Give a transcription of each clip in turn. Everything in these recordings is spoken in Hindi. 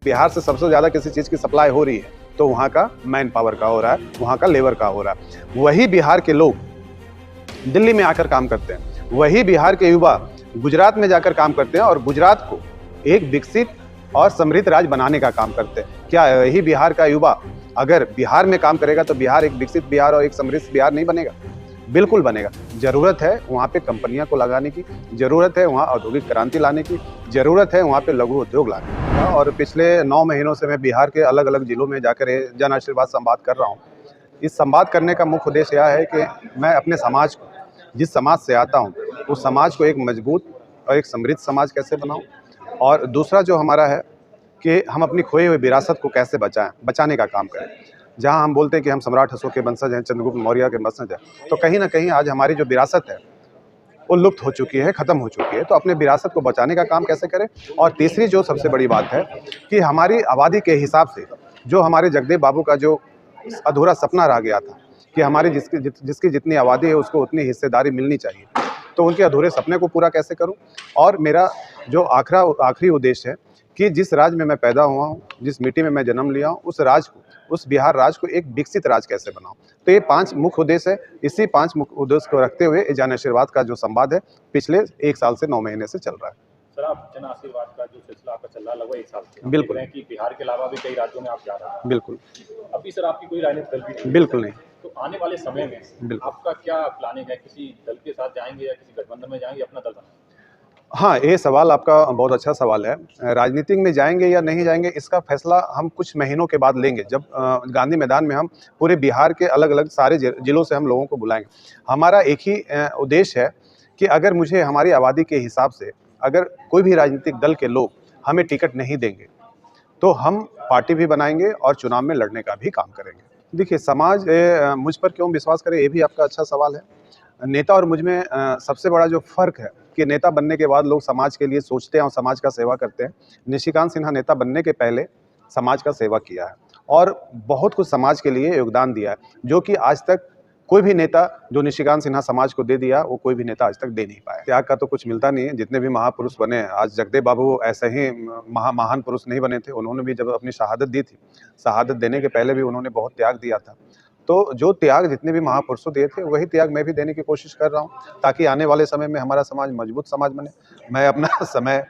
बिहार से सबसे ज़्यादा किसी चीज़ की सप्लाई हो रही है तो वहाँ का मैन पावर का हो रहा है, वहाँ का लेबर का हो रहा है। वही बिहार के लोग दिल्ली में आकर काम करते हैं, वही बिहार के युवा गुजरात में जाकर काम करते हैं और गुजरात को एक विकसित और समृद्ध राज्य बनाने का काम करते हैं। क्या यही बिहार का युवा अगर बिहार में काम करेगा तो बिहार एक विकसित बिहार और एक समृद्ध बिहार नहीं बनेगा? बिल्कुल बनेगा। ज़रूरत है वहाँ पे कंपनियां को लगाने की, ज़रूरत है वहाँ औद्योगिक क्रांति लाने की, ज़रूरत है वहाँ पे लघु उद्योग लाने की। और पिछले 9 महीनों से मैं बिहार के अलग-अलग जिलों में जाकर जन आशीर्वाद संवाद कर रहा हूँ। इस संवाद करने का मुख्य उद्देश्य यह है कि मैं अपने समाज को, जिस समाज से आता हूँ, उस समाज को एक मजबूत और एक समृद्ध समाज कैसे बनाऊँ, और दूसरा जो हमारा है कि हम अपनी खोई हुई विरासत को कैसे बचाएँ, बचाने का काम करें। जहाँ हम बोलते हैं कि हम सम्राट अशोक के वंशज हैं, चंद्रगुप्त मौर्य के वंशज हैं, तो कहीं न कहीं आज हमारी जो विरासत है, वो लुप्त हो चुकी है, ख़त्म हो चुकी है। तो अपने विरासत को बचाने का काम कैसे करें? और तीसरी जो सबसे बड़ी बात है कि हमारी आबादी के हिसाब से जो हमारे जगदेव बाबू का जो अधूरा सपना रह गया था कि हमारी जिसकी जितनी आबादी है उसको उतनी हिस्सेदारी मिलनी चाहिए, तो उनके अधूरे सपने को पूरा कैसे करूँ? और मेरा जो आखिरी उद्देश्य है कि जिस राज्य में मैं पैदा हुआ हूँ, जिस मिट्टी में मैं जन्म लिया हूँ, उस राज्य को, उस बिहार राज्य को एक विकसित राज्य कैसे बनाऊँ? तो ये 5 मुख्य उद्देश्य है। इसी 5 मुख्य उद्देश्य को रखते हुए जन आशीर्वाद का जो संवाद है, पिछले 1 साल से 9 महीने से चल रहा है। सर, आप जन आशीर्वाद का जो सिलसिला आपका चल रहा है लगभग 1 साल से, बिल्कुल। देख रहे हैं कि बिहार के अलावा भी कई राज्यों में आप जा रहे हैं। बिल्कुल। अभी सर आपकी कोई राजनीतिक दल भी नहीं है। बिल्कुल नहीं। तो आने वाले समय में आपका क्या प्लानिंग है? किसी दल के साथ जाएँगे या किसी गठबंधन में जाएँगे, अपना दल बनाएँगे? हाँ, ये सवाल आपका बहुत अच्छा सवाल है। राजनीति में जाएँगे या नहीं जाएँगे, इसका फैसला हम कुछ महीनों के बाद लेंगे, जब गांधी मैदान में हम पूरे बिहार के अलग-अलग सारे जिलों से हम लोगों को बुलाएँगे। हमारा एक ही उद्देश्य है कि अगर मुझे हमारी आबादी के हिसाब से अगर कोई भी राजनीतिक दल के लोग हमें टिकट नहीं देंगे, तो हम पार्टी भी बनाएँगे और चुनाव में लड़ने का भी काम करेंगे। देखिए, समाज मुझ पर क्यों विश्वास करे, ये भी आपका अच्छा सवाल है। नेता और मुझ में सबसे बड़ा जो फ़र्क है कि नेता बनने के बाद लोग समाज के लिए सोचते हैं और समाज का सेवा करते हैं। निशिकांत सिन्हा नेता बनने के पहले समाज का सेवा किया है और बहुत कुछ समाज के लिए योगदान दिया है, जो कि आज तक कोई भी नेता जो निशिकांत सिन्हा समाज को दे दिया, वो कोई भी नेता आज तक दे नहीं पाया। त्याग का तो कुछ मिलता नहीं है, जितने भी महापुरुष बने हैं, आज जगदेव बाबू ऐसे ही महान पुरुष नहीं बने थे। उन्होंने भी जब अपनी शहादत दी थी, शहादत देने के पहले भी उन्होंने बहुत त्याग दिया था। तो जो त्याग जितने भी महापुरुषों दिए थे, वही त्याग मैं भी देने की कोशिश कर रहा हूँ, ताकि आने वाले समय में हमारा समाज मजबूत समाज बने। मैं अपना समय,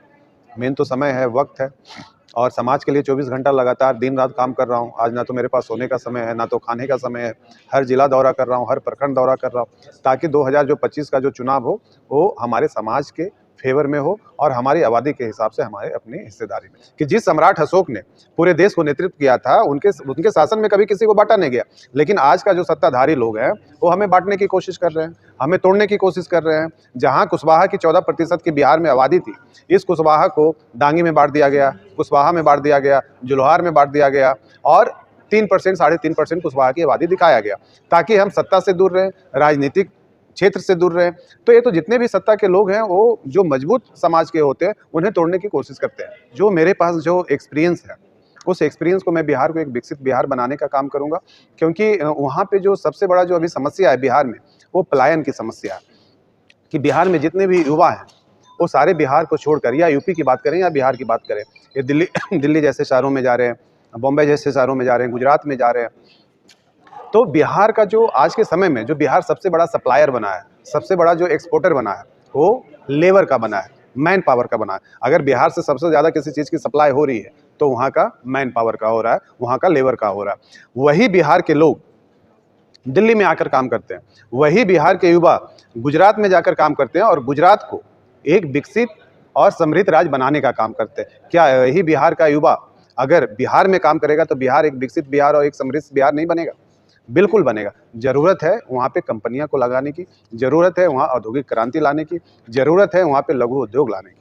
मेन तो समय है, वक़्त है, और समाज के लिए 24 घंटा लगातार दिन-रात काम कर रहा हूँ। आज ना तो मेरे पास सोने का समय है, ना तो खाने का समय है। हर जिला दौरा कर रहा हूँ, हर प्रखंड दौरा कर रहा हूँ, ताकि 2025 का जो चुनाव हो, वो हमारे समाज के फ़ेवर में हो और हमारी आबादी के हिसाब से हमारे अपनी हिस्सेदारी में। कि जिस सम्राट अशोक ने पूरे देश को नेतृत्व किया था, उनके शासन में कभी किसी को बाँटा नहीं गया। लेकिन आज का जो सत्ताधारी लोग हैं, वो हमें बाँटने की कोशिश कर रहे हैं, हमें तोड़ने की कोशिश कर रहे हैं। जहाँ कुशवाहा की 14% की बिहार में आबादी थी, इस कुशवाहा को दांगी में बाँट दिया गया, कुशवाहा में बाँट दिया गया, जुल्हार में बाँट दिया गया और 3%, 3.5% कुशवाहा की आबादी दिखाया गया, ताकि हम सत्ता से दूर रहें, राजनीतिक क्षेत्र से दूर रहें। तो ये तो जितने भी सत्ता के लोग हैं, वो जो मजबूत समाज के होते हैं, उन्हें तोड़ने की कोशिश करते हैं। जो मेरे पास जो एक्सपीरियंस है, उस एक्सपीरियंस को मैं बिहार को एक विकसित बिहार बनाने का काम करूँगा, क्योंकि वहाँ पे जो सबसे बड़ा जो अभी समस्या है बिहार में, वो पलायन की समस्या है। कि बिहार में जितने भी युवा हैं, वो सारे बिहार को छोड़कर, या यूपी की बात करें या बिहार की बात करें, ये दिल्ली दिल्ली जैसे शहरों में जा रहे हैं, बॉम्बे जैसे शहरों में जा रहे हैं, गुजरात में जा रहे हैं। तो बिहार का जो आज के समय में जो बिहार सबसे बड़ा सप्लायर बना है, सबसे बड़ा जो एक्सपोर्टर बना है, वो लेबर का बना है, मैन पावर का बना है। अगर बिहार से सबसे ज़्यादा किसी चीज़ की सप्लाई हो रही है, तो वहाँ का मैन पावर का हो रहा है, वहाँ का लेबर का हो रहा है। वही बिहार के लोग दिल्ली में आकर काम करते हैं, वही बिहार के युवा गुजरात में जाकर काम करते हैं और गुजरात को एक विकसित और समृद्ध राज्य बनाने का काम करते हैं। क्या यही बिहार का युवा अगर बिहार में काम करेगा तो बिहार एक विकसित बिहार और एक समृद्ध बिहार नहीं बनेगा? बिल्कुल बनेगा। ज़रूरत है वहाँ पे कंपनियां को लगाने की, ज़रूरत है वहाँ औद्योगिक क्रांति लाने की, ज़रूरत है वहाँ पे लघु उद्योग लाने की।